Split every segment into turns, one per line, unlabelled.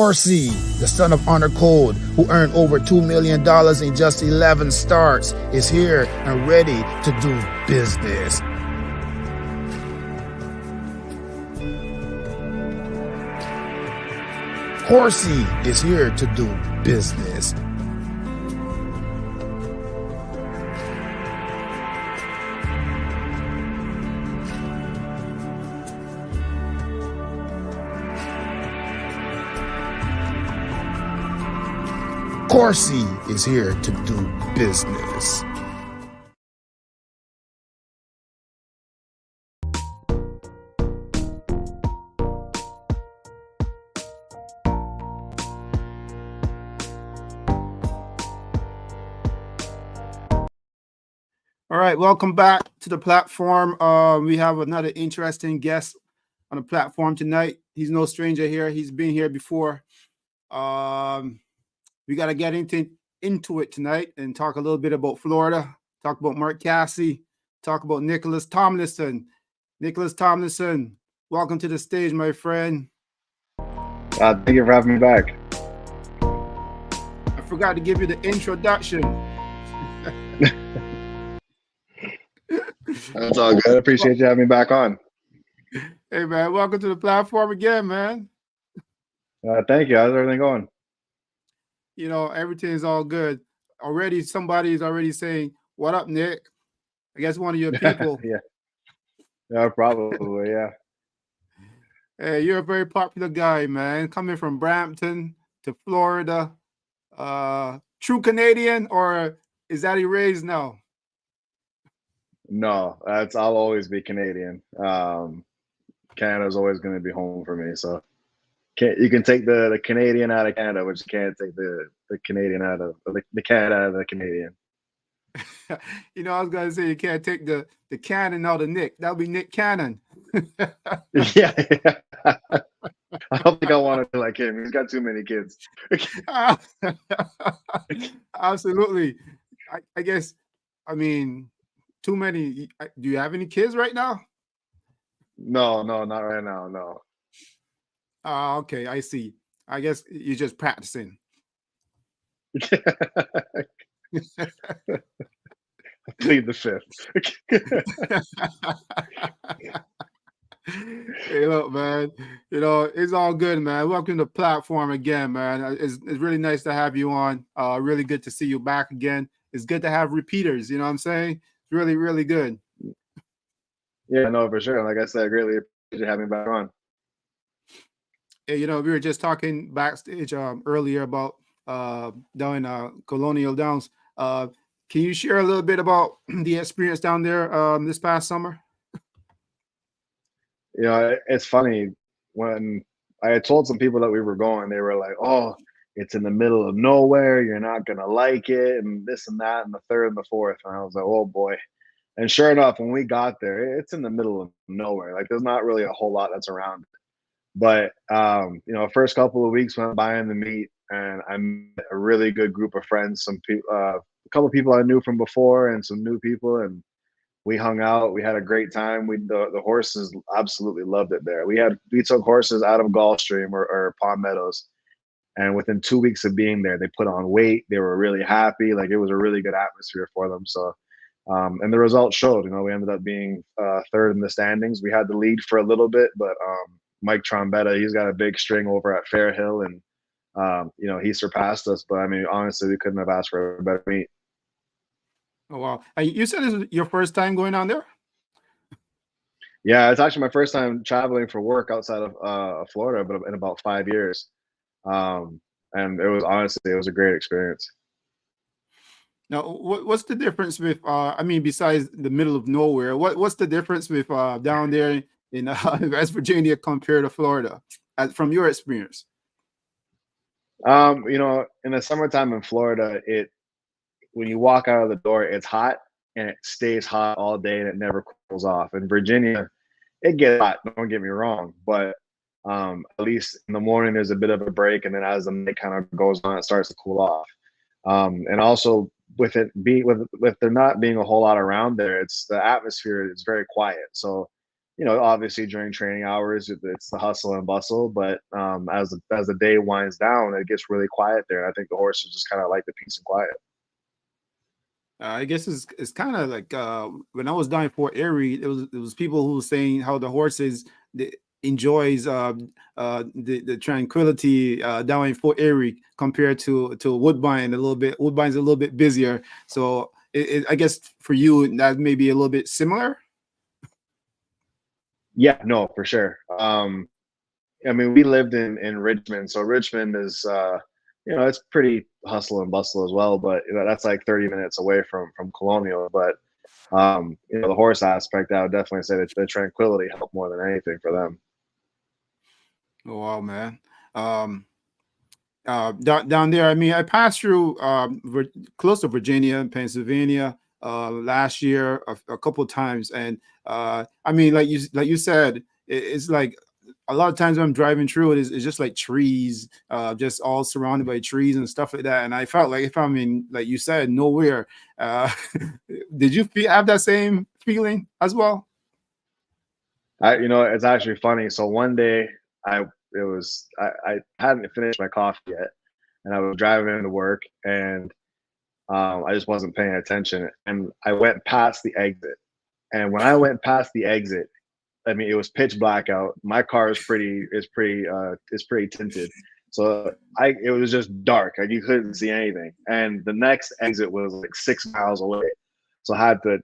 Corsi, the son of Honor Code, who earned over $2 million in just 11 starts, is here and ready to do business. Corsi is here to do business. Corsi is here to do business. All right, welcome back to the platform. We have another interesting guest on the platform tonight. He's no stranger here. He's been here before. We got to get into it tonight and talk a little bit about Florida, talk about Mark Casse, talk about Nicholas Tomlinson. Nicholas Tomlinson, welcome to the stage, my friend.
Thank you for having me back.
I forgot to give you the introduction.
That's all good. I appreciate you having me back on.
Hey, man, welcome to the platform again, man.
Thank you. How's everything going?
You know, everything's all good. Already, somebody's already saying, "What up, Nick?" I guess one of your people.
Yeah, probably, yeah.
Hey, you're a very popular guy, man. Coming from Brampton to Florida. True Canadian, or is that erased now?
No, I'll always be Canadian. Canada's always going to be home for me. So you can take the Canadian out of Canada, but you can't take the Canadian out of the Canada out of the Canadian.
You know, I was gonna say you can't take the Cannon out of Nick. That'll be Nick Cannon.
Yeah. I don't think I want to be like him. He's got too many kids.
Absolutely. I guess. I mean, too many. Do you have any kids right now?
No, not right now. No.
Okay, I see. I guess you're just practicing.
Plead the fifth.
Hey, look, man. You know, it's all good, man. Welcome to the platform again, man. It's really nice to have you on. Really good to see you back again. It's good to have repeaters. You know what I'm saying? It's really, really good.
Yeah, no, for sure. Like I said, I greatly appreciate having me back on.
You know, we were just talking backstage earlier about down in Colonial Downs. Can you share a little bit about the experience down there this past summer?
You know, it's funny, when I had told some people that we were going, they were like, "Oh, it's in the middle of nowhere. You're not gonna like it, and this and that, and the third and the fourth." And I was like, "Oh boy." And sure enough, when we got there, it's in the middle of nowhere. Like, there's not really a whole lot that's around. But you know, first couple of weeks went by in the meet, and I met a really good group of friends. Some people, a couple of people I knew from before, and some new people, and we hung out. We had a great time. The horses absolutely loved it there. We took horses out of Gulfstream or Palm Meadows, and within 2 weeks of being there, they put on weight. They were really happy. Like, it was a really good atmosphere for them. So. And the results showed. You know, we ended up being third in the standings. We had the lead for a little bit, but Mike Trombetta, he's got a big string over at Fairhill, and you know, he surpassed us. But I mean, honestly, we couldn't have asked for a better meet.
Oh wow! You said this is your first time going on there?
Yeah, it's actually my first time traveling for work outside of Florida, but in about 5 years. And it was a great experience.
Now, what's the difference with? I mean, besides the middle of nowhere, what's the difference with down there in West Virginia compared to Florida, from your experience?
You know, in the summertime in Florida, when you walk out of the door, it's hot and it stays hot all day and it never cools off. In Virginia, it gets hot, don't get me wrong, but at least in the morning there's a bit of a break, and then as the night kind of goes on, it starts to cool off. And also, with there not being a whole lot around there, it's the atmosphere is very quiet. So obviously during training hours, it's the hustle and bustle. But as the day winds down, it gets really quiet there. I think the horses just kind of like the peace and quiet.
I guess it's kind of like when I was down in Fort Erie, it was people who were saying how the horses enjoys the tranquility down in Fort Erie compared to Woodbine a little bit. Woodbine's a little bit busier, so I guess for you that may be a little bit similar.
Yeah, no, for sure. I mean, we lived in Richmond, so Richmond is it's pretty hustle and bustle as well, but that's like 30 minutes away from Colonial. But the horse aspect, I would definitely say that the tranquility helped more than anything for them.
Oh, wow, man. Um, down there, I mean, I passed through close to Virginia and Pennsylvania last year a couple of times, and I mean, like you said, it's like a lot of times when I'm driving through it's just like trees, just all surrounded by trees and stuff like that. And I felt like if I'm in, like you said, nowhere. Uh, did you have that same feeling as well?
It's actually funny. So one day, I hadn't finished my coffee yet, and I was driving into work, and I just wasn't paying attention, and I went past the exit. And when I went past the exit, I mean, it was pitch black out. My car is pretty tinted. So it was just dark. Like you couldn't see anything. And the next exit was like 6 miles away. So I had to,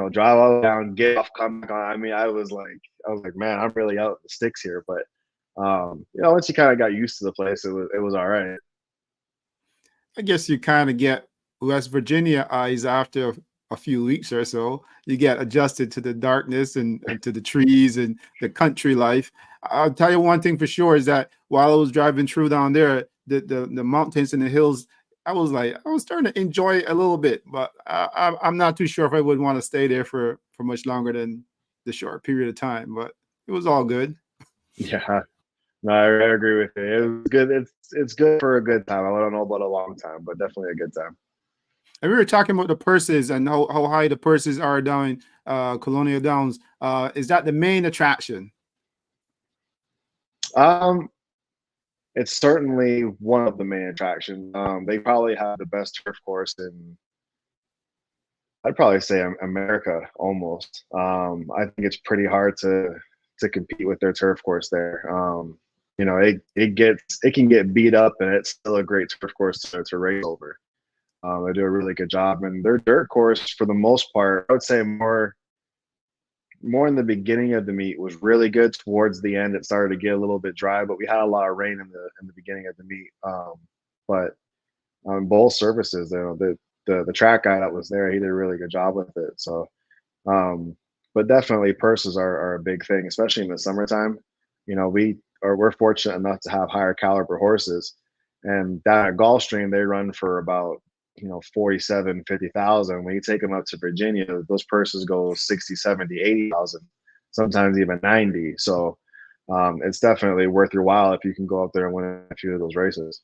drive all the way down, get off, come back on. I mean, I was like, man, I'm really out in the sticks here. But once you kind of got used to the place, it was all right.
I guess you kind of get West Virginia eyes after a few weeks or so. You get adjusted to the darkness and to the trees and the country life. I'll tell you one thing for sure is that while I was driving through down there, the mountains and the hills, I was starting to enjoy it a little bit, but I'm not too sure if I would want to stay there for much longer than the short period of time. But it was all good.
Yeah. No, I agree with you. It was good. It's good for a good time. I don't know about a long time, but definitely a good time.
And we were talking about the purses and how high the purses are down in Colonial Downs. Is that the main attraction?
Um, it's certainly one of the main attractions. They probably have the best turf course in, I'd probably say, America almost. I think it's pretty hard to compete with their turf course there. It can get beat up, and it's still a great turf course to race over. They do a really good job, and their dirt course, for the most part, I would say more in the beginning of the meet was really good. Towards the end, it started to get a little bit dry, but we had a lot of rain in the beginning of the meet. But on both surfaces, the track guy that was there, he did a really good job with it. So, but definitely purses are a big thing, especially in the summertime. We're fortunate enough to have higher caliber horses, and down at Gulfstream they run for about 47, 50,000. When you take them up to Virginia, those purses go 60, 70, 80,000, sometimes even 90. So it's definitely worth your while if you can go up there and win a few of those races.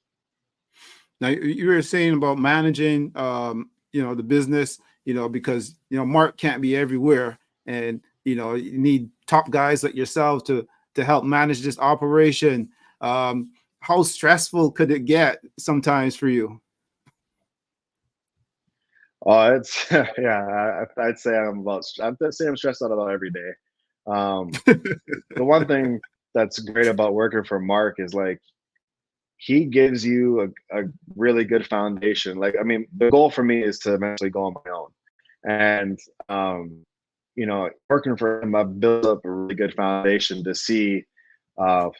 Now you were saying about managing, the business, because Mark can't be everywhere, and you need top guys like yourself to help manage this operation. How stressful could it get sometimes for you?
Oh, it's yeah. I'd say I'd say I'm stressed out about every day. Um, the one thing that's great about working for Mark is like he gives you a really good foundation. Like, I mean, the goal for me is to eventually go on my own. And, working for him, I've built up a really good foundation to see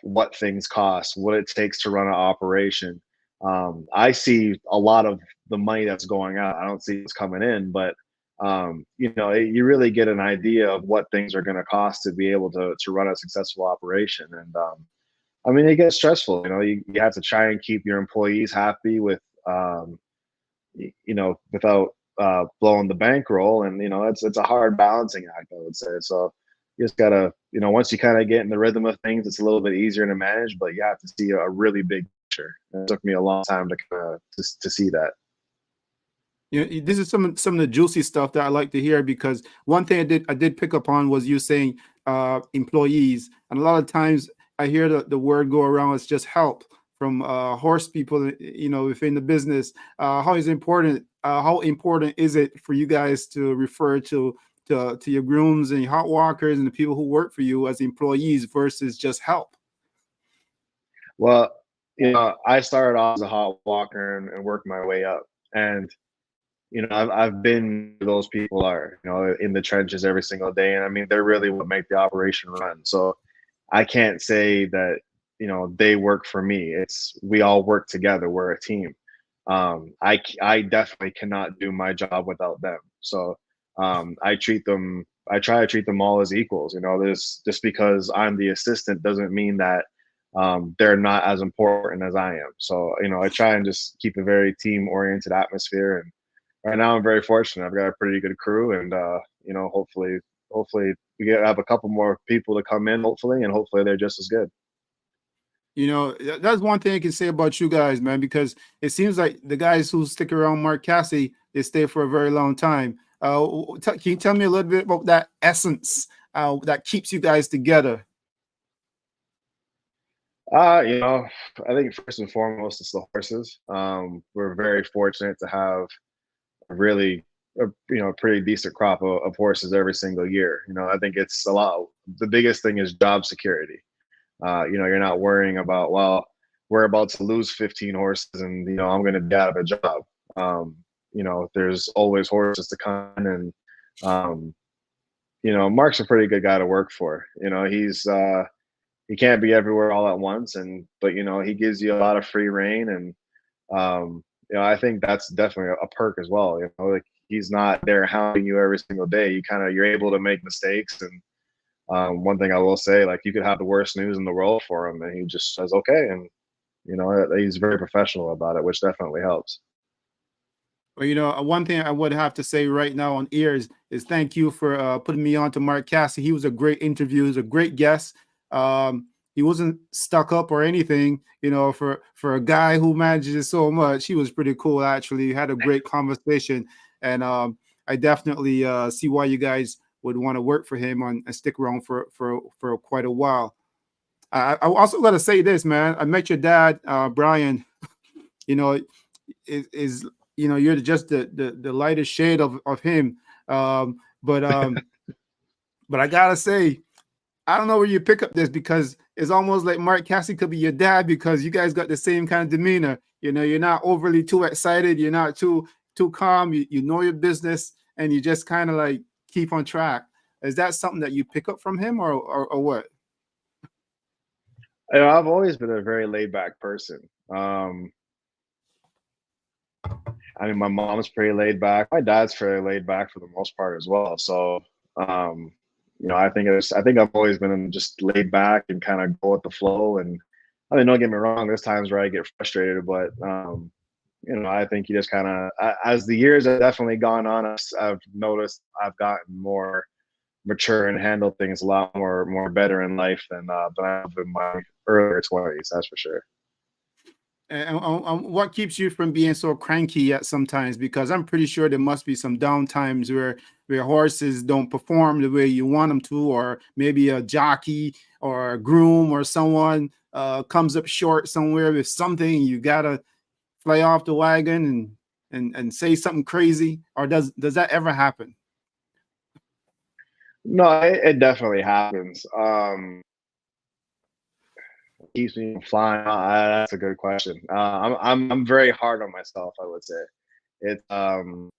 what things cost, what it takes to run an operation. I see a lot of the money that's going out. I don't see what's coming in, but you really get an idea of what things are going to cost to be able to run a successful operation. And I mean, it gets stressful. You have to try and keep your employees happy without blowing the bankroll, and it's a hard balancing act, I would say. So you just gotta, once you kind of get in the rhythm of things, it's a little bit easier to manage. But you have to see a really big picture. And it took me a long time to kind of to see that.
This is some of the juicy stuff that I like to hear, because one thing I did pick up on was you saying employees, and a lot of times I hear the word go around. It's just help from horse people, within the business. How important is it for you guys to refer to your grooms and your hot walkers and the people who work for you as employees versus just help?
Well, I started off as a hot walker and worked my way up. And I've been where those people are, in the trenches every single day. And I mean, they're really what make the operation run. So I can't say that, they work for me. It's we all work together. We're a team. I definitely cannot do my job without them. So I try to treat them all as equals. This just because I'm the assistant doesn't mean that they're not as important as I am. So, I try and just keep a very team oriented atmosphere. And right now I'm very fortunate. I've got a pretty good crew, and hopefully have a couple more people to come in, hopefully, and hopefully they're just as good.
That's one thing I can say about you guys, man, because it seems like the guys who stick around Mark Casse, they stay for a very long time. Can you tell me a little bit about that essence that keeps you guys together?
I think first and foremost it's the horses. We're very fortunate to have a really pretty decent crop of horses every single year. I think it's a lot. The biggest thing is job security. You're not worrying about, well, we're about to lose 15 horses and I'm going to be out of a job. There's always horses to come in. And Mark's a pretty good guy to work for. He can't be everywhere all at once, but he gives you a lot of free reign. And I think that's definitely a perk as well. Like, he's not there hounding you every single day. You're able to make mistakes. And one thing I will say, like, you could have the worst news in the world for him, and he just says okay. And he's very professional about it, which definitely helps.
Well, one thing I would have to say right now on ears is thank you for putting me on to Mark Casse. He was a great interview. He was a great guest. He wasn't stuck up or anything. For a guy who manages so much, he was pretty cool. Actually, we had a great conversation, and I definitely see why you guys would want to work for him and stick around for quite a while. I also got to say this, man. I met your dad, Brian. You know, is you're just the lightest shade of him. But I gotta say, I don't know where you pick up this, because it's almost like Mark Casse could be your dad, because you guys got the same kind of demeanor. You're not overly too excited. You're not too calm. You know your business, and you just kind of like keep on track. Is that something that you pick up from him, or what?
I've always been a very laid back person. I mean, my mom's pretty laid back. My dad's fairly laid back for the most part as well. So, I think I've always been just laid back and kind of go with the flow. And I mean, don't get me wrong, there's times where I get frustrated, but I think you just kind of, as the years have definitely gone on, I've noticed I've gotten more mature and handle things a lot more better in life than I have in my earlier 20s. That's for sure.
And what keeps you from being so cranky at sometimes? Because I'm pretty sure there must be some down times where horses don't perform the way you want them to, or maybe a jockey or a groom or someone comes up short somewhere with something. You gotta fly off the wagon and say something crazy. Or does that ever happen?
No, it definitely happens. Keeps me from flying. That's a good question. I'm very hard on myself, I would say. It's when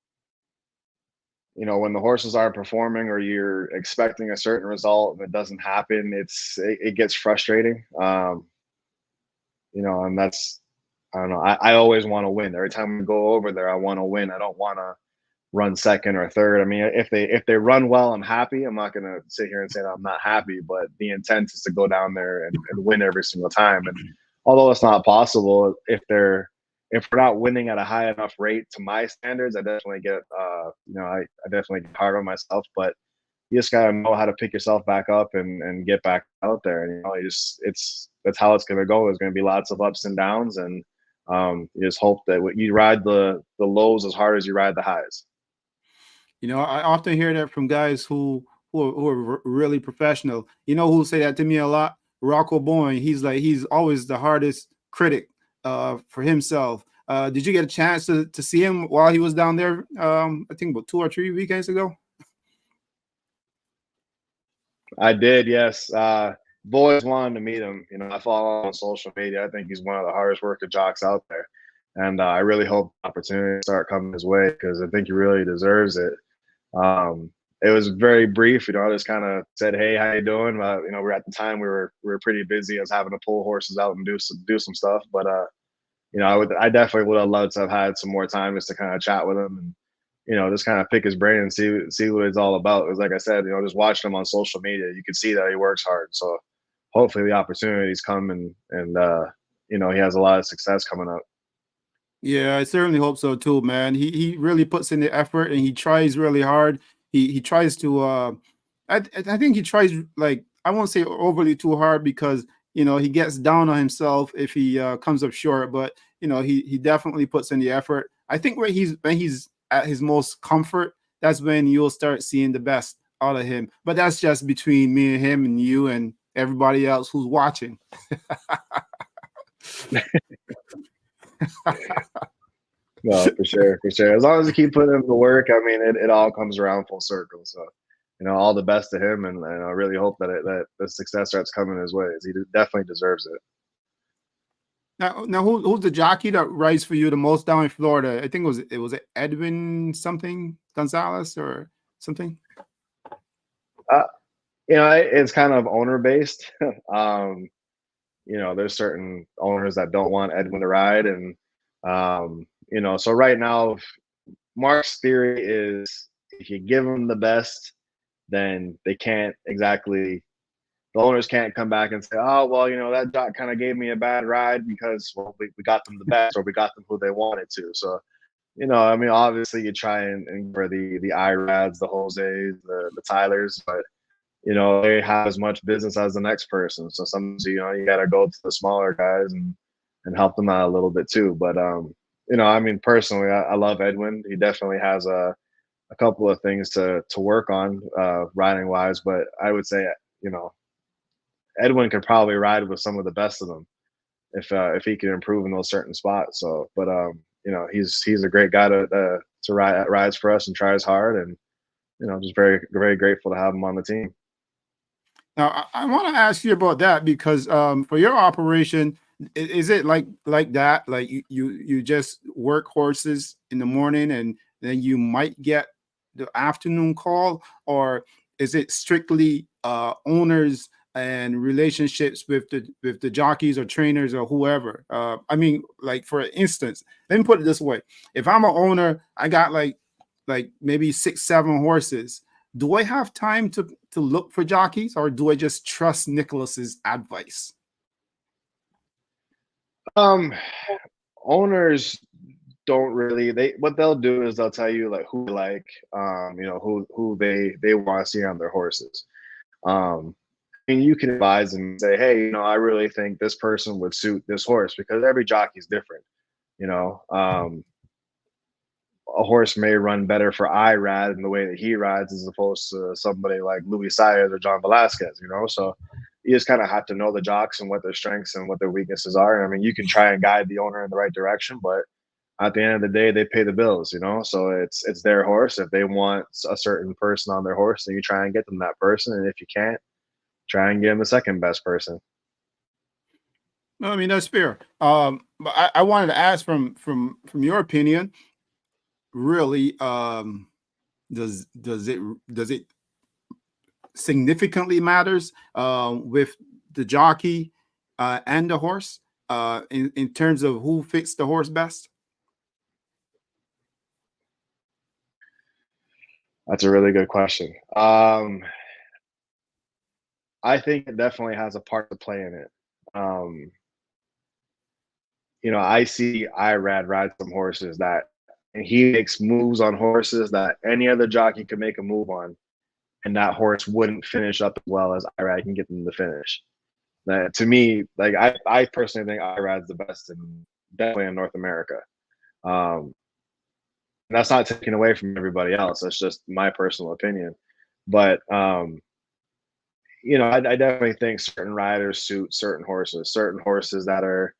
the horses aren't performing or you're expecting a certain result and it doesn't happen, it gets frustrating. And that's, I don't know. I always want to win. Every time we go over there, I want to win. I don't want to run second or third. I mean, if they run well, I'm happy. I'm not gonna sit here and say that I'm not happy, but the intent is to go down there and win every single time. And although it's not possible, if we're not winning at a high enough rate to my standards, I definitely get I definitely get hard on myself. But you just gotta know how to pick yourself back up and get back out there. And that's how it's gonna go. There's gonna be lots of ups and downs, and You just hope that you ride the lows as hard as you ride the highs.
You know, I often hear that from guys who are really professional. You know who say that to me a lot? Rocco Boyne. He's always the hardest critic for himself. Did you get a chance to see him while he was down there? I think about 2 or 3 weekends ago.
I did, yes. I've always wanted to meet him. You know, I follow him on social media. I think he's one of the hardest working jocks out there, and I really hope opportunities start coming his way because I think he really deserves it. Um, it was very brief. You know, I just kind of said, "Hey, how you doing?" You know, we're at the time we were pretty busy. I was having to pull horses out and do some stuff, but you know, I definitely would have loved to have had some more time just to kind of chat with him and you know just kind of pick his brain and see what it's all about. Because like I said, you know, just watching him on social media, you can see that he works hard. So hopefully the opportunities come and you know he has a lot of success coming up.
Yeah, I certainly hope so too, man. He really puts in the effort and he tries really hard. He tries to I think he tries, like, I won't say overly too hard because he gets down on himself if he comes up short, but he definitely puts in the effort. I think when he's at his most comfort, that's when you'll start seeing the best out of him. But that's just between me and him and you and everybody else who's watching.
No, for sure, for sure. As long as you keep putting in the work, I mean, it all comes around full circle. So, you know, all the best to him, and I really hope that the success starts coming his way. He definitely deserves it.
Now, who's the jockey that rides for you the most down in Florida? I think it was Edwin something Gonzalez or something.
Uh, you know, it's kind of owner based. um, you know, there's certain owners that don't want Edwin to ride, and you know, so right now, Mark's theory is if you give them the best, then they can't exactly. The owners can't come back and say, "Oh, well, you know, that jock kind of gave me a bad ride because well, we got them the best, or we got them who they wanted to." So, you know, I mean, obviously, you try and for the Irads, the Jose's, the Tylers, but you know, they have as much business as the next person. So sometimes, you know, you got to go to the smaller guys and help them out a little bit too. But you know, I mean, personally, I love Edwin. He definitely has a couple of things to work on riding wise, but I would say, you know, Edwin could probably ride with some of the best of them if he can improve in those certain spots. So, but you know, he's a great guy to ride rides for us and tries hard, and you know, just very very grateful to have him on the team.
Now, I want to ask you about that because for your operation, is it like that? Like you just work horses in the morning and then you might get the afternoon call, or is it strictly owners and relationships with the jockeys or trainers or whoever? I mean, like for instance, let me put it this way: if I'm an owner, I got like maybe 6, 7 horses. Do I have time to look for jockeys, or do I just trust Nicholas's advice?
Um, Owners don't really. They what they'll do is they'll tell you like who they like, you know, who they want to see on their horses. Um, and you can advise them and say, hey, you know, I really think this person would suit this horse because every jockey is different. You know, a horse may run better for IRAD in the way that he rides as opposed to somebody like Louis Sayers or John Velasquez, you know? So you just kind of have to know the jocks and what their strengths and what their weaknesses are. I mean, you can try and guide the owner in the right direction, but at the end of the day, they pay the bills, you know? So it's their horse. If they want a certain person on their horse, then you try and get them that person. And if you can't, try and get them the second best person.
No, I mean that's fair. But I wanted to ask from your opinion, really, does it significantly matters with the jockey and the horse in terms of who fits the horse best?
That's a really good question. I think it definitely has a part to play in it. Um, you know, I see Irad ride some horses that and he makes moves on horses that any other jockey could make a move on, and that horse wouldn't finish up as well as Irad can get them to finish. That to me, like I personally think Irad's the best in definitely in North America. Um, and that's not taken away from everybody else. That's just my personal opinion. But I definitely think certain riders suit certain horses. Certain horses that are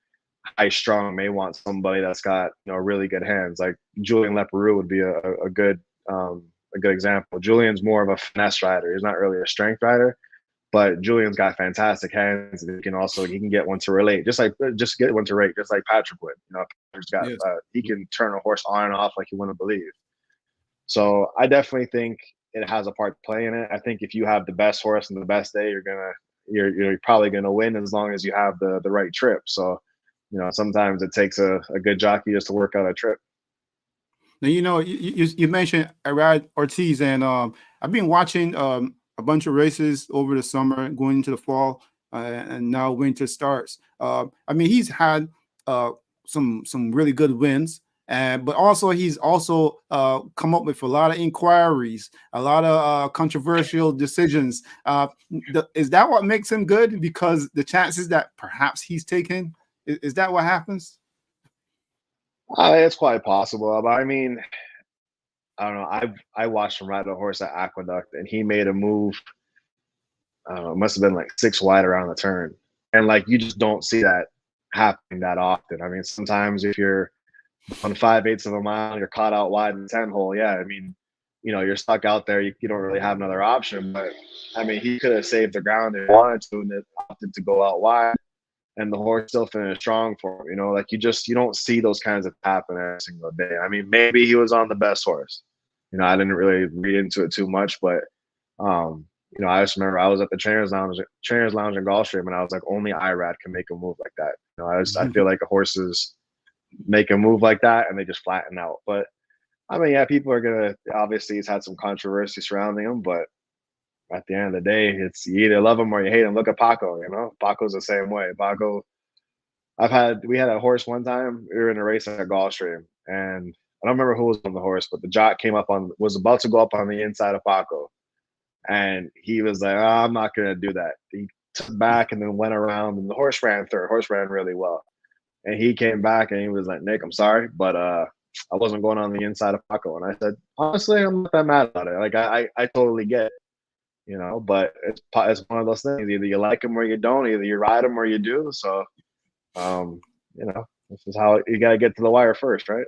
high strung may want somebody that's got really good hands. Like Julian Leparoux would be um, a good example. Julian's more of a finesse rider. He's not really a strength rider, but Julian's got fantastic hands, and he can get one to relate, just get one to rate, just like Patrick would.
Yes.
He can turn a horse on and off like you wouldn't believe. So I definitely think it has a part to play in it. I think if you have the best horse and the best day, you're probably gonna win as long as you have the right trip. So sometimes it takes a good jockey just to work out a trip.
Now, you mentioned Arad Ortiz, and I've been watching a bunch of races over the summer, going into the fall, and now winter starts. I mean, he's had some really good wins, and but also he's also come up with a lot of inquiries, a lot of controversial decisions. Is that what makes him good? Because the chances that perhaps he's taken, is that what happens?
It's quite possible, but I mean, I don't know. I watched him ride a horse at Aqueduct, and he made a move. I don't know, it must have been like 6 wide around the turn, and like you just don't see that happening that often. I mean, sometimes if you're on 5/8 of a mile, you're caught out wide in the 10 hole. Yeah, I mean, you're stuck out there. You don't really have another option. But I mean, he could have saved the ground if he wanted to, and it opted to go out wide, and the horse still finished strong for him. Like you don't see those kinds of happen every single day. I mean, maybe he was on the best horse. I didn't really read into it too much, but I just remember I was at the trainers lounge in Gulfstream, and I was like, only IRAD can make a move like that. I feel like the horses make a move like that and they just flatten out. But I mean, yeah, people are gonna obviously he's had some controversy surrounding him, but at the end of the day, it's you either love him or you hate him. Look at Paco, Paco's the same way. Paco, we had a horse one time. We were in a race at Gulfstream, and I don't remember who was on the horse, but the jock was about to go up on the inside of Paco, and he was like, oh, I'm not gonna do that. He took back and then went around, and the horse ran third. Horse ran really well, and he came back and he was like, Nick, I'm sorry, but I wasn't going on the inside of Paco. And I said, honestly, I'm not that mad about it. Like I totally get it, but it's one of those things. Either you like him or you don't. Either you ride him or you do. So, this is how you got to get to the wire first, right?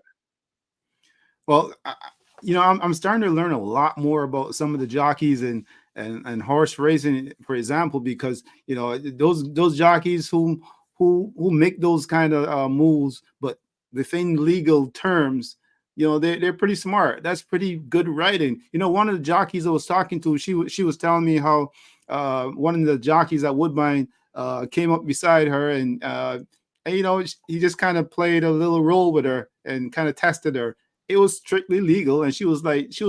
Well, I'm starting to learn a lot more about some of the jockeys and horse racing, for example, because those jockeys who make those kind of moves, but within legal terms, they're pretty smart. That's pretty good writing. One of the jockeys I was talking to, she was telling me how one of the jockeys at Woodbine came up beside her and he just kind of played a little role with her and kind of tested her. It was strictly legal, and she was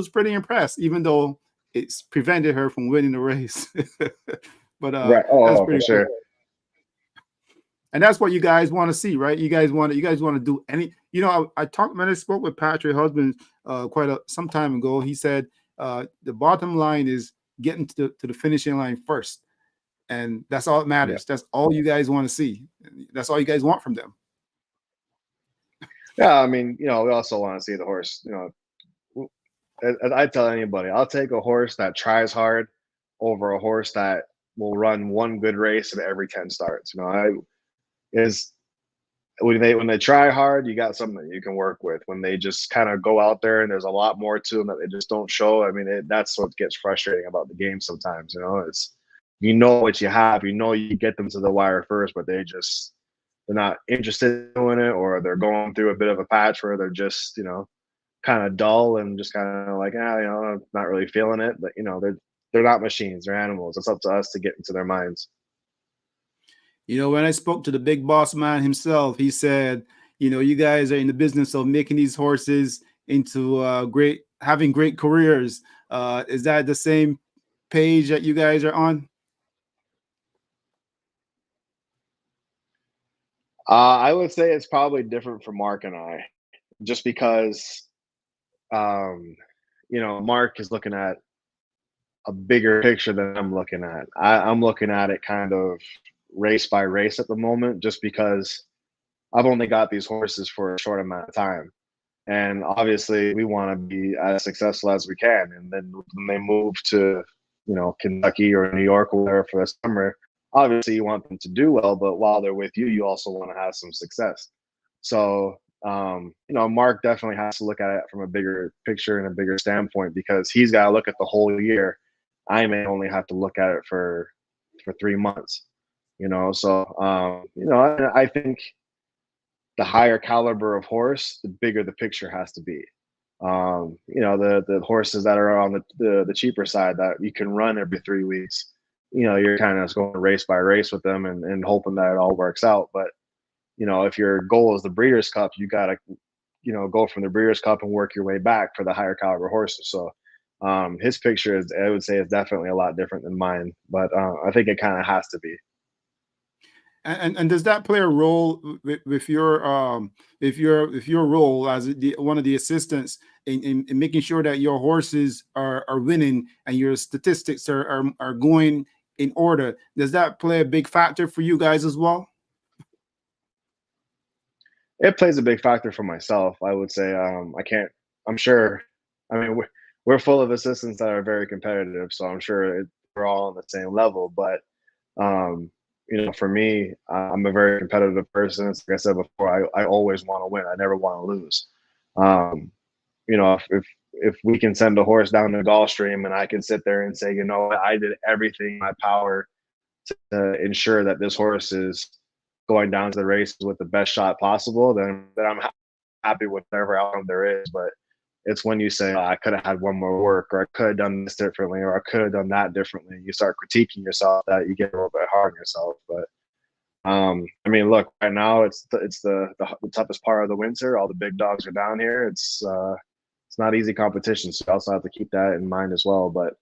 pretty impressed, even though it's prevented her from winning the race. But
Right.
that's
For
pretty cool.
sure.
And that's what you guys want to see, right? You guys want to do any. I talked when I spoke with Patrick Husband some time ago. He said the bottom line is getting to the finishing line first, and that's all that matters.
Yeah.
That's all you guys want to see. That's all you guys want from them.
Yeah. I mean, we also want to see the horse. I tell anybody, I'll take a horse that tries hard over a horse that will run one good race in every 10 starts. Is when they try hard, you got something you can work with. When they just kind of go out there and there's a lot more to them that they just don't show. I mean, that's what gets frustrating about the game sometimes. It's what you have. You get them to the wire first, but they're not interested in doing it, or they're going through a bit of a patch where they're just kind of dull and just kind of like I'm not really feeling it. But they're not machines; they're animals. It's up to us to get into their minds.
When I spoke to the big boss man himself, he said, you guys are in the business of making these horses into having great careers. Is that the same page that you guys are on?
I would say it's probably different for Mark and I, just because, Mark is looking at a bigger picture than I'm looking at. I'm looking at it kind of race by race at the moment, just because I've only got these horses for a short amount of time. And obviously, we want to be as successful as we can. And then when they move to, Kentucky or New York or whatever for the summer, obviously you want them to do well. But while they're with you, you also want to have some success. So, Mark definitely has to look at it from a bigger picture and a bigger standpoint because he's got to look at the whole year. I may only have to look at it for 3 months. So I think the higher caliber of horse, the bigger the picture has to be. The horses that are on the cheaper side that you can run every 3 weeks, you're kind of going race by race with them and hoping that it all works out. But if your goal is the Breeders' Cup, you got to go from the Breeders' Cup and work your way back for the higher caliber horses. So his picture is, I would say, is definitely a lot different than mine, but I think it kind of has to be.
And does that play a role with your role as one of the assistants in making sure that your horses are winning and your statistics are going in order? Does that play a big factor for you guys as well?
It plays a big factor for myself. I would say I can't. I'm sure. I mean, we're full of assistants that are very competitive, so I'm sure we're all on the same level. But for me, I'm a very competitive person. Like I said before, I always want to win. I never want to lose. If we can send a horse down the Gulfstream and I can sit there and say, I did everything in my power to ensure that this horse is going down to the races with the best shot possible, then I'm happy with whatever outcome there is. But it's when you say, I could have had one more work, or I could have done this differently, or I could have done that differently. You start critiquing yourself that you get a little bit hard on yourself. But look, right now it's the toughest part of the winter. All the big dogs are down here. It's not easy competition, so you also have to keep that in mind as well. But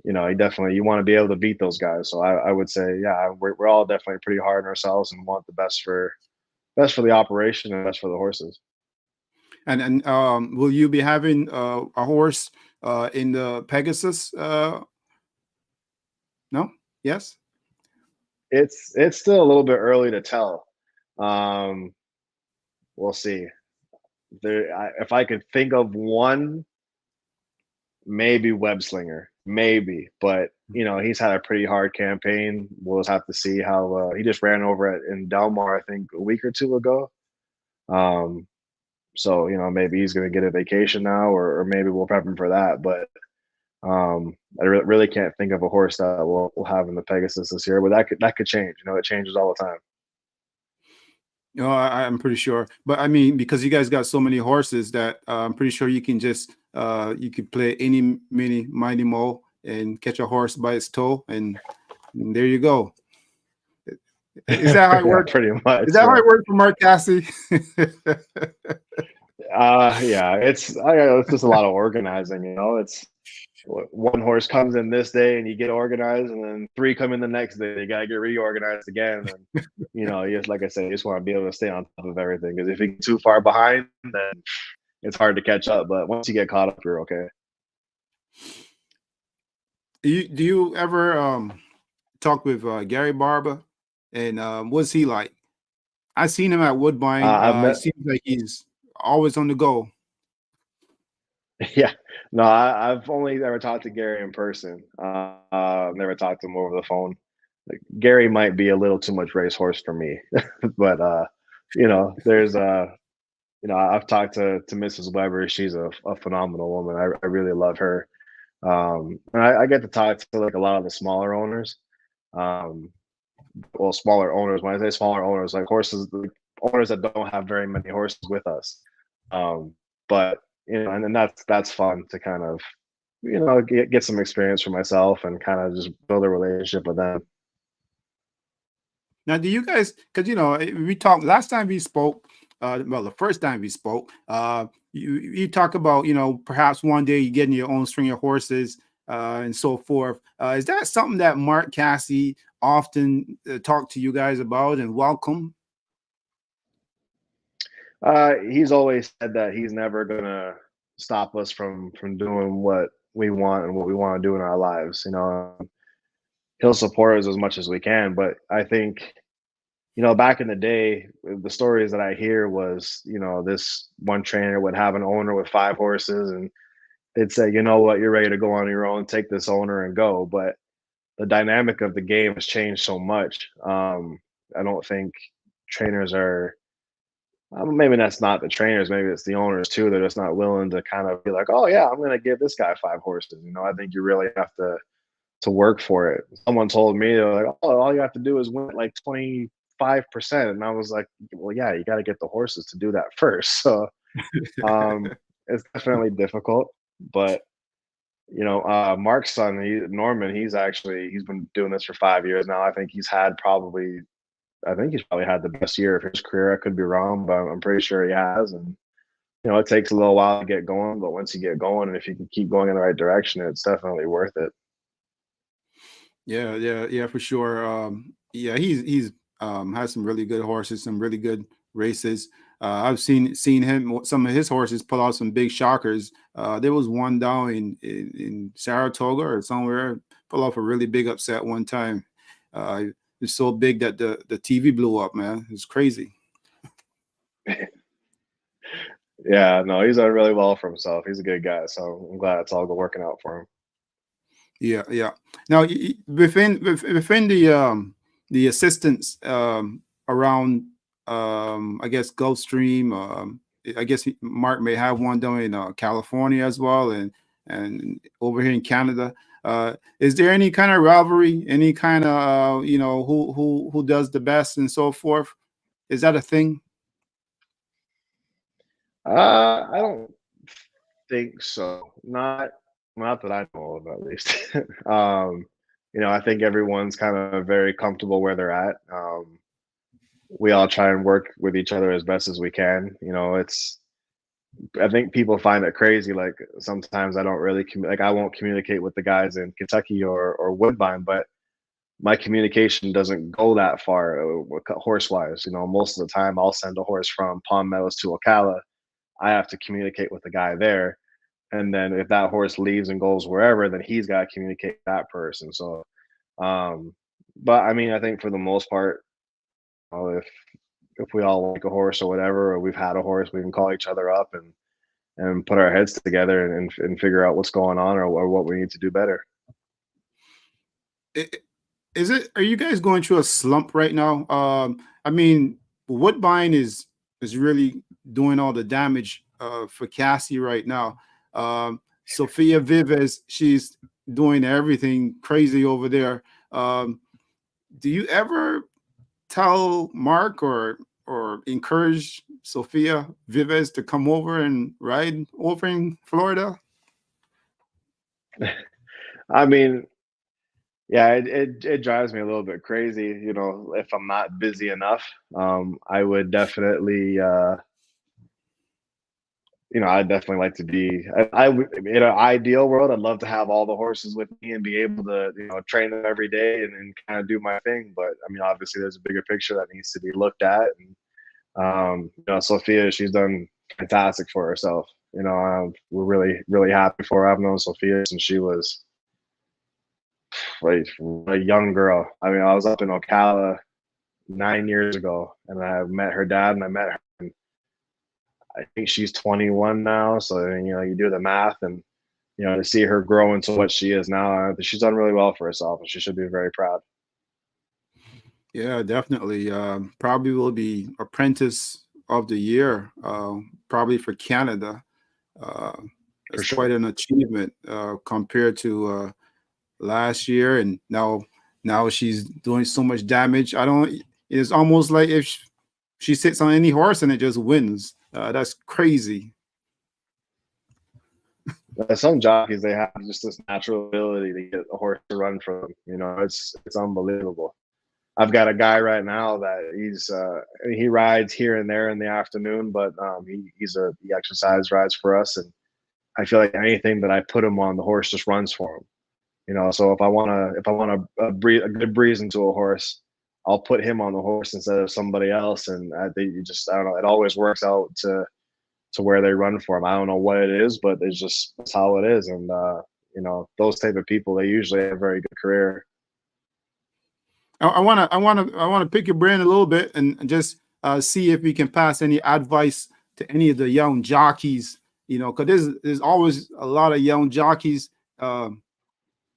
you want to be able to beat those guys. So I would say, yeah, we're all definitely pretty hard on ourselves and want the best for the operation and best for the horses.
And will you be having a horse in the Pegasus? No? Yes?
It's still a little bit early to tell. We'll see. If I could think of one, maybe Web Slinger, maybe, but he's had a pretty hard campaign. We'll just have to see how he just ran over in Delmar, I think, a week or two ago. So maybe he's going to get a vacation now, or maybe we'll prep him for that. But I really can't think of a horse that we'll have in the Pegasus this year. But that could change. It changes all the time.
No, I'm pretty sure. But I mean, because you guys got so many horses that I'm pretty sure you can just you could play any mini mighty mo and catch a horse by its toe, and there you go. Is that how it works?
Pretty much.
Is that how it works for Mark Casse?
Yeah, it's just a lot of organizing. It's one horse comes in this day and you get organized, and then 3 come in the next day. You gotta get reorganized again. And you just, like I said, you just want to be able to stay on top of everything. Because if you get too far behind, then it's hard to catch up. But once you get caught up, you're okay.
Do you ever talk with Gary Barber? And what's he like? I've seen him at Woodbine. It seems like he's always on the go.
Yeah, no, I've only ever talked to Gary in person. I've never talked to him over the phone. Like, Gary might be a little too much racehorse for me, but there's I've talked to Mrs. Weber. She's a phenomenal woman. I really love her. And I get to talk to like a lot of the smaller owners. Well, smaller owners. When I say smaller owners, like owners that don't have very many horses with us. But and then that's fun to kind of get some experience for myself and kind of just build a relationship with them.
Now, do you guys? Because we talked last time we spoke. Well, the first time we spoke, you talk about perhaps one day you getting your own string of horses and so forth. Is that something that Mark Casse often talk to you guys about and welcome?
He's always said that he's never gonna stop us from doing what we want and what we want to do in our lives. He'll support us as much as we can, but I think back in the day, the stories that I hear was, this one trainer would have an owner with 5 horses, and they'd say, you know what, you're ready to go on your own, take this owner and go. But the dynamic of the game has changed so much. I don't think trainers are. Maybe that's not the trainers. Maybe it's the owners too. They're just not willing to kind of be like, "Oh yeah, I'm going to give this guy 5 horses." I think you really have to work for it. Someone told me they're like, "Oh, all you have to do is win like 25%," and I was like, "Well, yeah, you got to get the horses to do that first." So um, it's definitely difficult, but Mark's son, Norman, he's been doing this for 5 years now. I think he's probably had the best year of his career. I could be wrong, but I'm pretty sure he has. And it takes a little while to get going, but once you get going, and if you can keep going in the right direction, it's definitely worth it.
Yeah, yeah, yeah, for sure. Yeah, he's has some really good horses, some really good races. I've seen him some of his horses pull out some big shockers. There was one down in Saratoga or somewhere, pull off a really big upset one time. It was so big that the TV blew up. Man, it's crazy.
Yeah, no, he's done really well for himself. He's a good guy, so I'm glad it's all working out for him.
Yeah, yeah. Now, within the assistants around, I guess Gulfstream. I guess Mark may have one down in California as well, and over here in Canada. Is there any kind of rivalry? Any kind of who does the best and so forth? Is that a thing?
I don't think so. Not that I know of, at least. um, I think everyone's kind of very comfortable where they're at. We all try and work with each other as best as we can. It's I think people find it crazy. Like sometimes I don't really like I won't communicate with the guys in Kentucky or Woodbine, but my communication doesn't go that far horse wise. Most of the time I'll send a horse from Palm Meadows to Ocala. I have to communicate with the guy there, and then if that horse leaves and goes wherever, then he's got to communicate with that person. So, um, but I mean, I think for the most part, if we all like a horse or whatever, or we've had a horse, we can call each other up and put our heads together and figure out what's going on or what we need to do better.
Is it? Are you guys going through a slump right now? I mean, Woodbine is really doing all the damage for Cassie right now. Sophia Vives, she's doing everything crazy over there. Um, do you ever tell Mark or encourage Sophia Vives to come over and ride over in Florida?
I mean, yeah, it drives me a little bit crazy, if I'm not busy enough. I would definitely, I'd definitely like to be. In an ideal world, I'd love to have all the horses with me and be able to, train them every day and kind of do my thing. But I mean, obviously, there's a bigger picture that needs to be looked at. And Sophia, she's done fantastic for herself. We're really, really happy for her. I've known Sophia since she was like a young girl. I mean, I was up in Ocala 9 years ago, and I met her dad, and I met her. And I think she's 21 now, so you do the math, and to see her grow into what she is now, she's done really well for herself, and she should be very proud.
Yeah, definitely. Probably will be apprentice of the year, probably for Canada. Uh,
For
it's quite
sure.
an achievement compared to last year, and now she's doing so much damage. I don't. It's almost like if she sits on any horse and it just wins. That's crazy.
Some jockeys, they have just this natural ability to get a horse to run for them. It's unbelievable. I've got a guy right now that he rides here and there in the afternoon, but he exercise rides for us, and I feel like anything that I put him on, the horse just runs for him. So if I want a good breeze into a horse, I'll put him on the horse instead of somebody else, and I think I don't know, it always works out to where they run for him. I don't know what it is, but that's how it is. And those type of people, they usually have a very good career.
I want to pick your brain a little bit and just see if we can pass any advice to any of the young jockeys. Because there's always a lot of young jockeys um,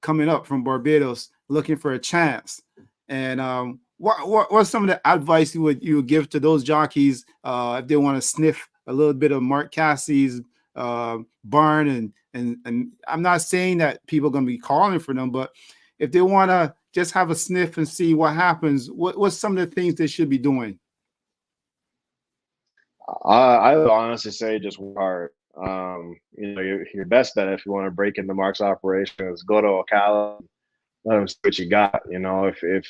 coming up from Barbados looking for a chance. And what's some of the advice you would give to those jockeys if they want to sniff a little bit of Mark Cassie's barn? And I'm not saying that people are going to be calling for them, but if they want to just have a sniff and see what happens, what's some of the things they should be doing?
I would honestly say just work hard. Your best bet if you want to break into Mark's operation is go to Ocala, let him see what you got. If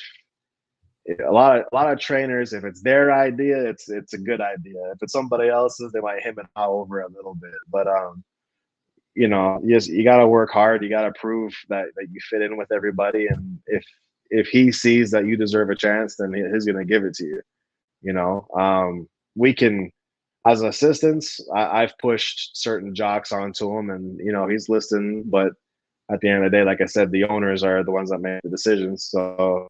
a lot of trainers, if it's their idea, it's a good idea. If it's somebody else's, they might him and haw over it a little bit. But you got to work hard. You got to prove that you fit in with everybody. And if he sees that you deserve a chance, then he's going to give it to you. We can, as assistants, I've pushed certain jocks onto him, and he's listening. But at the end of the day, like I said, the owners are the ones that make the decisions. So,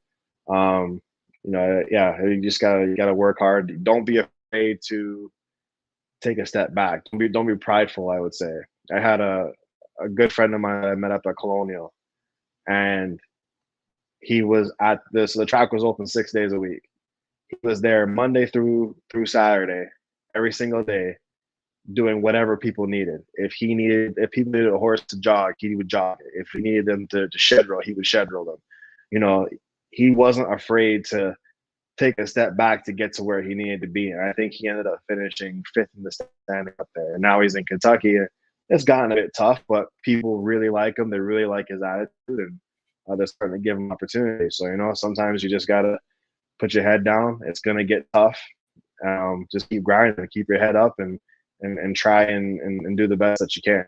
yeah, you gotta work hard. Don't be afraid to take a step back. Don't be prideful, I would say. I had a good friend of mine that I met up at Colonial, and he was at this. The track was open 6 days a week. He was there Monday through Saturday, every single day, doing whatever people needed. If people needed a horse to jog, he would jog. If he needed them to shed roll, he would shed roll them. He wasn't afraid to take a step back to get to where he needed to be. And I think he ended up finishing fifth in the standing up there. And now he's in Kentucky. It's gotten a bit tough, but people really like him. They really like his attitude, and they're starting to give him opportunities. So, sometimes you just got to put your head down. It's going to get tough. Just keep grinding, keep your head up, and try and do the best that you can.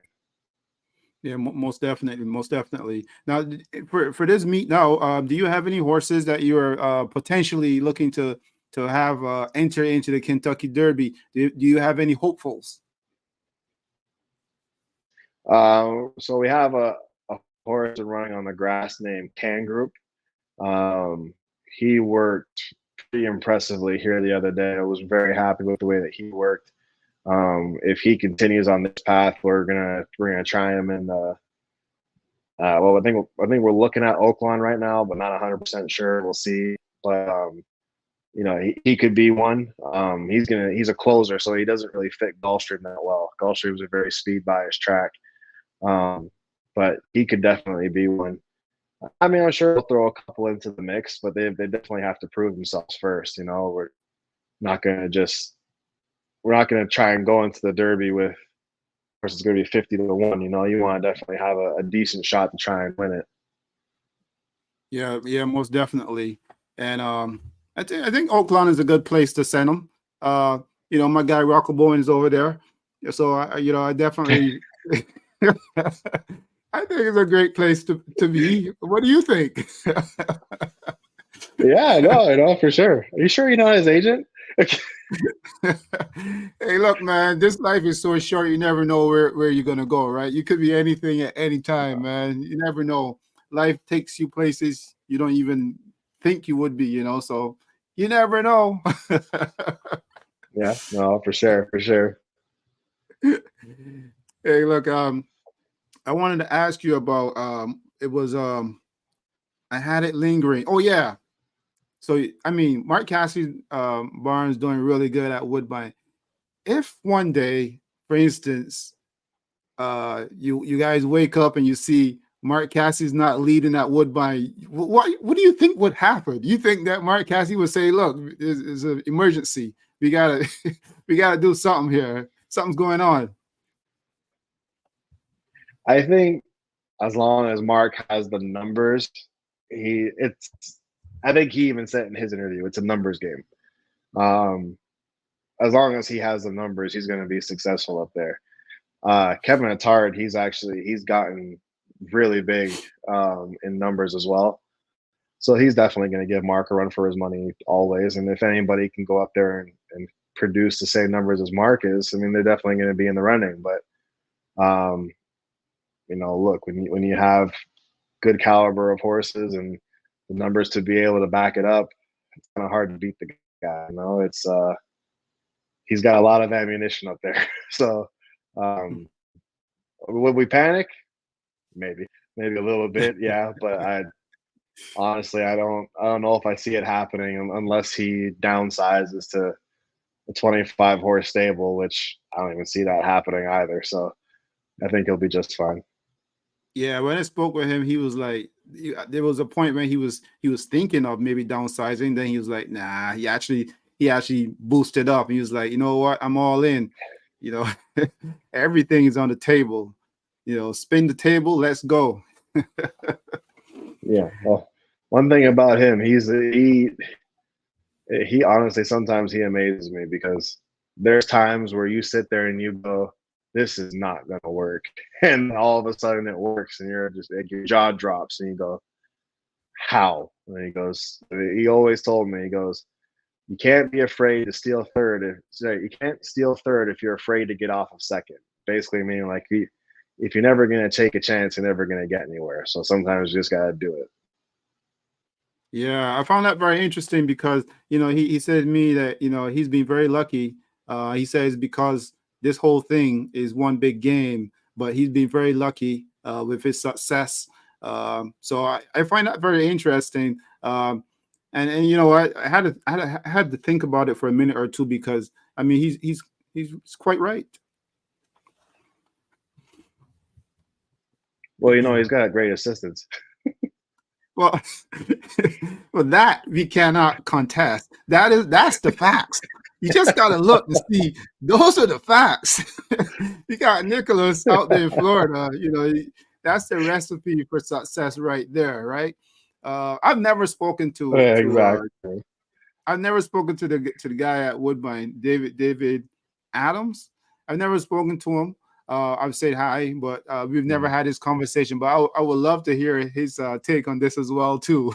Yeah, most definitely, most definitely. Now, for this meet now, do you have any horses that you are potentially looking to have enter into the Kentucky Derby? Do you have any hopefuls?
So we have a horse running on the grass named Can Group. He worked pretty impressively here the other day. I was very happy with the way that he worked. If he continues on this path, we're gonna try him in the. Well, I think we're looking at Oakland right now, but not 100% sure. We'll see. But he could be one. He's a closer, so he doesn't really fit Gulfstream that well. Gulfstream's a very speed biased track, but he could definitely be one. I mean, I'm sure we'll throw a couple into the mix, but they definitely have to prove themselves first. We're not gonna try and go into the Derby with, of course, it's gonna be 50-1. You want to definitely have a decent shot to try and win it.
Yeah, yeah, most definitely. And I think Oakland is a good place to send them. My guy Rocco Bowen is over there, so I definitely. I think it's a great place to be. What do you think?
Yeah, no, for sure. Are you sure you're not his agent?
Hey, look, man, this life is so short. You never know where you're gonna go, right? You could be anything at any time, man. You never know. Life takes you places you don't even think you would be, so you never know.
Yeah, no, for sure, for sure.
Hey, look, I wanted to ask you about it was I had it lingering. Oh yeah. So I mean, Mark Casse Barnes doing really good at Woodbine. If one day, for instance, you guys wake up and you see Mark Cassie's not leading at Woodbine, what do you think would happen? You think that Mark Casse would say, "Look, it's an emergency. We gotta we gotta do something here. Something's going on."
I think as long as Mark has the numbers, I think he even said in his interview, it's a numbers game. As long as he has the numbers, he's going to be successful up there. Kevin Attard, he's gotten really big in numbers as well. So he's definitely going to give Mark a run for his money always. And if anybody can go up there and produce the same numbers as Mark is, I mean, they're definitely going to be in the running. But look, when you have good caliber of horses and the numbers to be able to back it up. It's kind of hard to beat the guy. You know, it's he's got a lot of ammunition up there. So, um, would we panic? Maybe, maybe a little bit, yeah. But I honestly, I don't know if I see it happening unless he downsizes to a 25 horse stable, which I don't even see that happening either. So I think he'll be just fine.
Yeah, when I spoke with him, he was like, there was a point when he was thinking of maybe downsizing. Then he was like, nah. He actually boosted up. He was like, you know what, I'm all in. You know, everything is on the table. You know, spin the table, let's go.
Yeah. Well, one thing about him, he honestly sometimes he amazes me because there's times where you sit there and you go, "This is not gonna work," and all of a sudden it works, and you're just like your jaw drops, and you go, "How?" And he goes, he always told me, he goes, "You can't be afraid to steal third. Sorry, you can't steal third if you're afraid to get off of second." Basically, meaning like if you're never gonna take a chance, you're never gonna get anywhere. So sometimes you just gotta do it.
Yeah, I found that very interesting because he said to me that he's been very lucky. He says because this whole thing is one big game, but he's been very lucky with his success. So I find that very interesting. And I had to think about it for a minute or two because I mean he's quite right.
Well, he's got great assistants.
Well, well, that we cannot contest. That's the facts. You just gotta look to see. Those are the facts. You got Nicholas out there in Florida. That's the recipe for success right there, right? I've never spoken
Yeah,
to
exactly.
I've never spoken to the guy at Woodbine, David Adams. I've never spoken to him. I've said hi, but we've never
Mhm.
had this conversation. But I would love to hear his take on this as well too.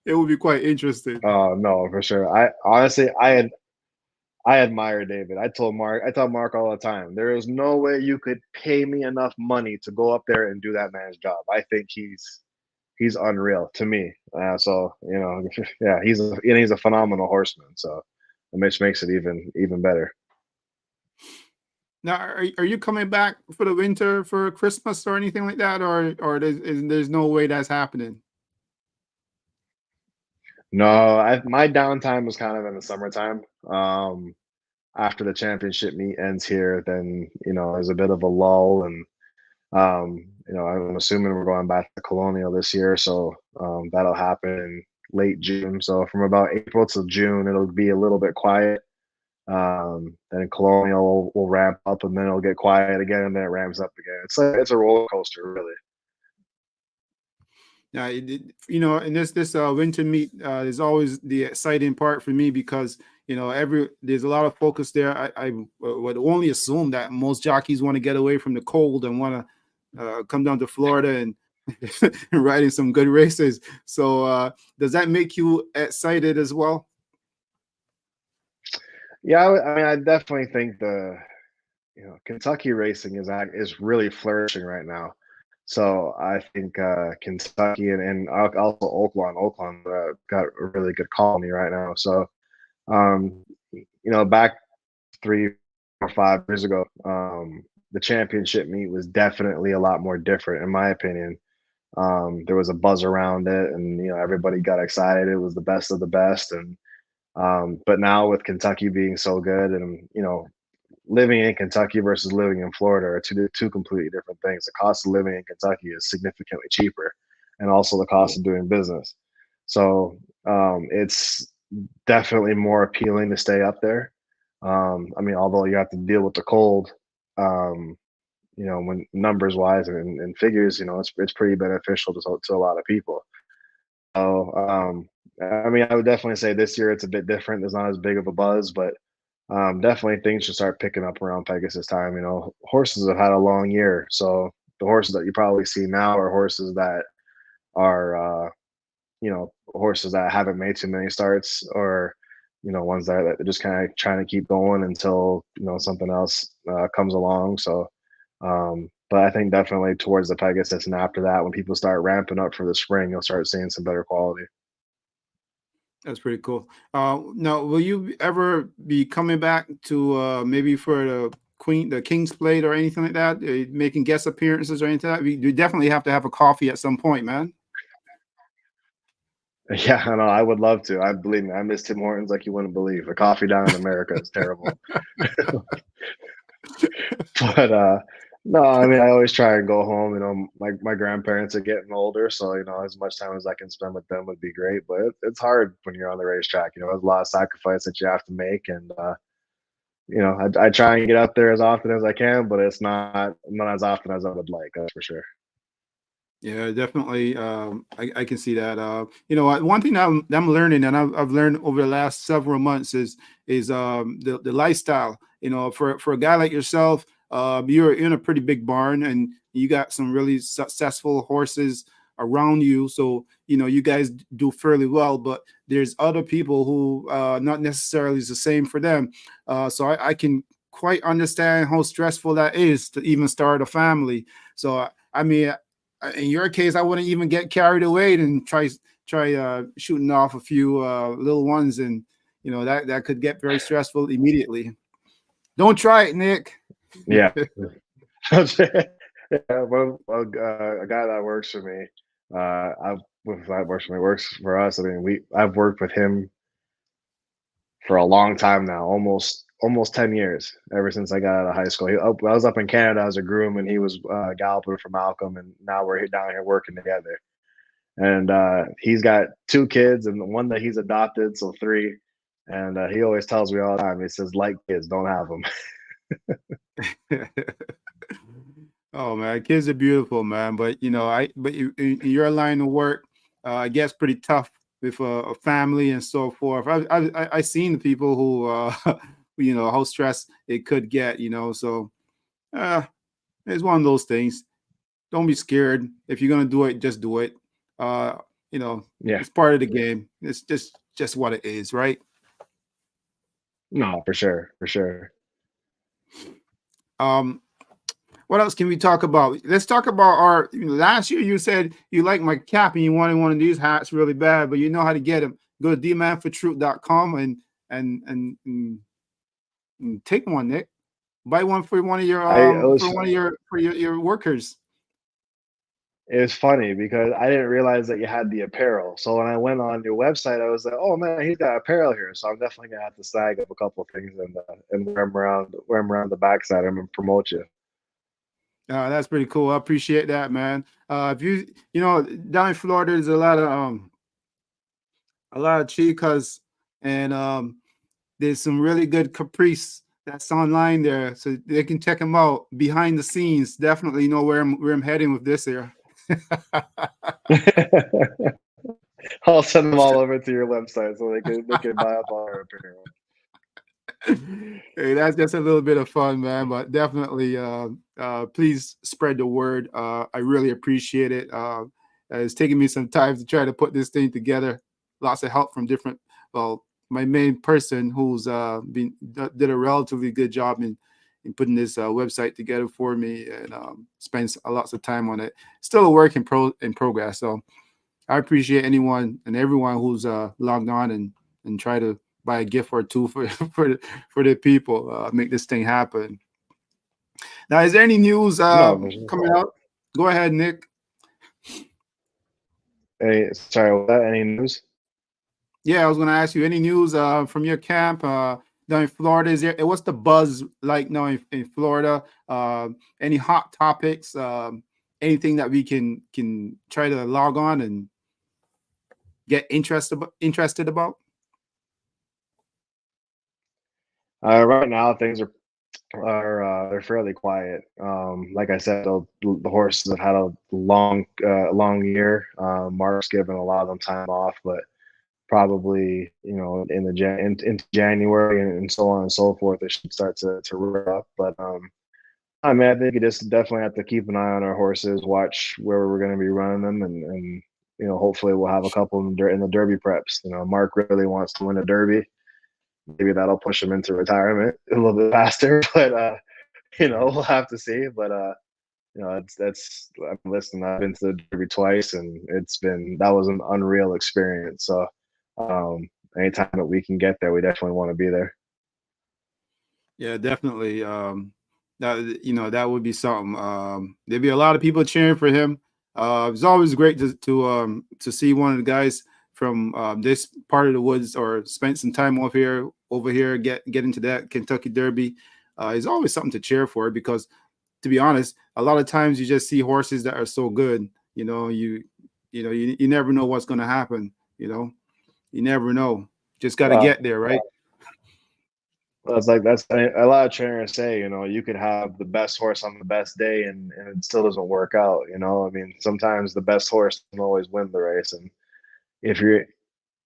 It would be quite interesting.
Oh no, for sure. I honestly, I admire David. I tell Mark all the time, there is no way you could pay me enough money to go up there and do that man's job. I think he's unreal to me. So yeah, he's a phenomenal horseman. So which makes it even better.
Now, are you coming back for the winter for Christmas or anything like that, or there's no way that's happening?
No, my downtime was kind of in the summertime. After the championship meet ends here, then there's a bit of a lull, and I'm assuming we're going back to Colonial this year, so that'll happen in late June. So from about April to June, it'll be a little bit quiet. Then Colonial will ramp up, and then it'll get quiet again, and then it ramps up again. It's a roller coaster, really.
Yeah, and this winter meet is always the exciting part for me because there's a lot of focus there. I would only assume that most jockeys want to get away from the cold and want to come down to Florida and and riding some good races. So does that make you excited as well?
Yeah, I mean, I definitely think the Kentucky racing is really flourishing right now. So I think Kentucky and also Oakland got a really good colony right now. So back 3 or 5 years ago, the championship meet was definitely a lot more different, in my opinion. There was a buzz around it, and everybody got excited. It was the best of the best, and but now with Kentucky being so good, and living in Kentucky versus living in Florida are two completely different things. The cost of living in Kentucky is significantly cheaper, and also the cost of doing business. So it's definitely more appealing to stay up there. I mean, although you have to deal with the cold, um, when numbers wise and figures, it's pretty beneficial to a lot of people. So I mean, I would definitely say this year it's a bit different. There's not as big of a buzz, but definitely things should start picking up around Pegasus time. Horses have had a long year, so the horses that you probably see now are horses that are horses that haven't made too many starts, or ones that are just kind of trying to keep going until something else comes along. So But I think definitely towards the Pegasus and after that, when people start ramping up for the spring, you'll start seeing some better quality.
That's pretty cool. Now, will you ever be coming back to maybe for the King's Plate or anything like that, making guest appearances or anything like that? You definitely have to have a coffee at some point, man.
Yeah, I know. I would love to. I believe me, I miss Tim Hortons like you wouldn't believe. The coffee down in America is terrible. But no, I mean, I always try and go home. My grandparents are getting older, so as much time as I can spend with them would be great. But it's hard when you're on the racetrack. There's a lot of sacrifice that you have to make, and I try and get out there as often as I can, but it's not as often as I would like. That's for sure.
Yeah, definitely. I can see that. One thing I'm learning, and I've learned over the last several months, is the lifestyle. For a guy like yourself, you're in a pretty big barn, and you got some really successful horses around you. So you guys do fairly well. But there's other people who not necessarily is the same for them. So I can quite understand how stressful that is to even start a family. So I mean, in your case, I wouldn't even get carried away and try shooting off a few little ones, and that could get very stressful immediately. Don't try it, Nick.
Yeah. Yeah, a guy that works for me, I've that works for me, works for us. I mean, I've worked with him for a long time now, almost 10 years, ever since I got out of high school. I was up in Canada as a groom, and he was galloping for Malcolm, and now we're down here working together. And he's got two kids, and the one that he's adopted, so three. And he always tells me all the time, he says, "Like kids, don't have them."
Oh man, kids are beautiful, man. But in your line of work, it gets pretty tough with a family and so forth. I seen the people who how stressed it could get. So uh, it's one of those things. Don't be scared. If you're gonna do it, just do it. Uh,
Yeah,
it's part of the game. It's just what it is, right?
no, for sure, for sure.
Um, what else can we talk about? Let's talk about our last year. You said you liked my cap and you wanted one of these hats really bad, but you know how to get them. Go to dmanfortruth.com and take one, Nick. Buy one for one of your
I was
your workers.
It was funny because I didn't realize that you had the apparel. So when I went on your website, I was like, "Oh man, he's got apparel here." So I'm definitely gonna have to snag up a couple of things and wear them around the backside of him and promote you.
That's pretty cool. I appreciate that, man. If down in Florida, there's a lot of chicas, and there's some really good caprice that's online there, so they can check them out behind the scenes. Definitely know where I'm heading with this here.
I'll send them all over to your website so they can buy up all our apparel.
Hey, that's just a little bit of fun, man. But definitely, please spread the word. I really appreciate it. It's taking me some time to try to put this thing together. Lots of help from different. Well, my main person who's did a relatively good job in putting this website together for me, and spends a lots of time on it. Still a work in progress. So I appreciate anyone and everyone who's logged on and try to buy a gift or two for for the people. Make this thing happen. Now, is there any news
No, for sure.
coming out? Go ahead, Nick.
Hey, sorry, was that any news?
Yeah, I was going to ask you any news from your camp down in Florida. Is there? What's the buzz like now in Florida? Any hot topics? Anything that we can try to log on and get interested about?
Right now, things they're fairly quiet. Like I said, the horses have had a long year. Mark's given a lot of them time off, but probably in into January and so on and so forth, they should start to rear up. But I mean, I think you just definitely have to keep an eye on our horses, watch where we're going to be running them, and hopefully we'll have a couple in the Derby preps. Mark really wants to win a Derby. Maybe that'll push him into retirement a little bit faster, but we'll have to see. But listen, I've been to the Derby twice, and that was an unreal experience. So, um, anytime that we can get there, we definitely want to be there.
Yeah, definitely. That that would be something. There'd be a lot of people cheering for him. It's always great to see one of the guys from this part of the woods or spend some time over here, get into that Kentucky Derby. It's always something to cheer for because, to be honest, a lot of times you just see horses that are so good. You never know what's going to happen. You never know. Just got to
Well,
get there, right?
it's like that's a lot of trainers say, you could have the best horse on the best day, and it still doesn't work out. I mean, sometimes the best horse doesn't always win the race, and if you're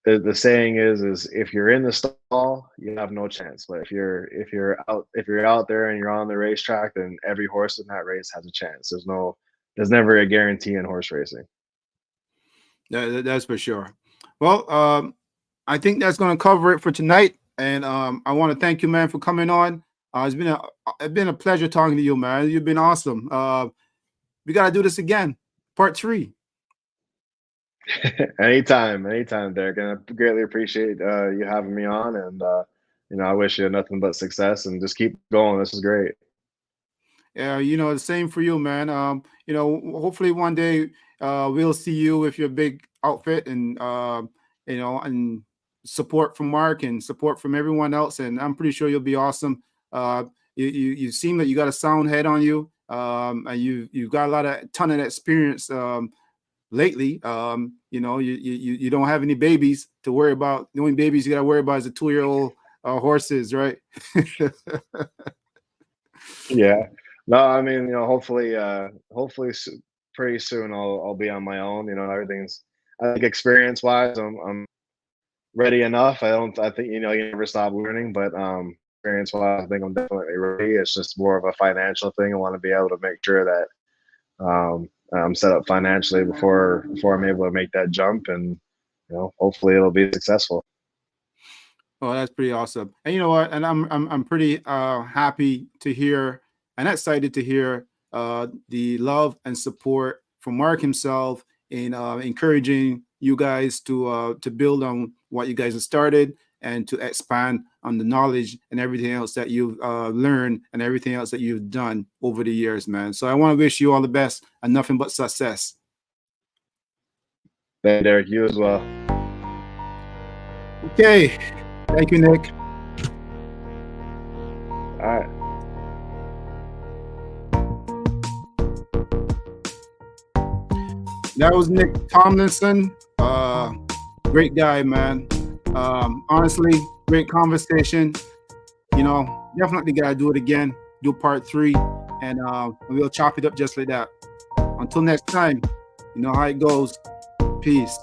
the saying is if you're in the stall, you have no chance. But if you're out there and you're on the racetrack, then every horse in that race has a chance. There's never a guarantee in horse racing.
That's for sure. Well, I think that's going to cover it for tonight. And I want to thank you, man, for coming on. It's been a pleasure talking to you, man. You've been awesome. We got to do this again, part 3.
Anytime, Derek. And I greatly appreciate you having me on. And I wish you nothing but success, and just keep going. This is great.
Yeah, the same for you, man. Hopefully one day we'll see you with your big outfit and support from Mark and support from everyone else. And I'm pretty sure you'll be awesome. You seem that you got a sound head on you, and you've got a ton of experience lately. You don't have any babies to worry about. The only babies you got to worry about is the 2-year-old horses, right?
Yeah. No, I mean, hopefully pretty soon I'll be on my own. Everything's, I think, experience wise, I'm ready enough. I think, you never stop learning, but experience wise, I think I'm definitely ready. It's just more of a financial thing. I want to be able to make sure that I'm set up financially before I'm able to make that jump, and hopefully it'll be successful.
Oh, that's pretty awesome. And you know what? And I'm pretty happy to hear and excited to hear the love and support from Mark himself in encouraging you guys to build on what you guys have started and to expand on the knowledge and everything else that you've learned and everything else that you've done over the years, man. So I want to wish you all the best and nothing but success.
Thank you, Derek. You as well.
Okay. Thank you, Nick.
All right.
That was Nick Tomlinson. Great guy, man. Honestly, great conversation. Definitely gotta do it again. Do part 3, and we'll chop it up just like that. Until next time, you know how it goes. Peace.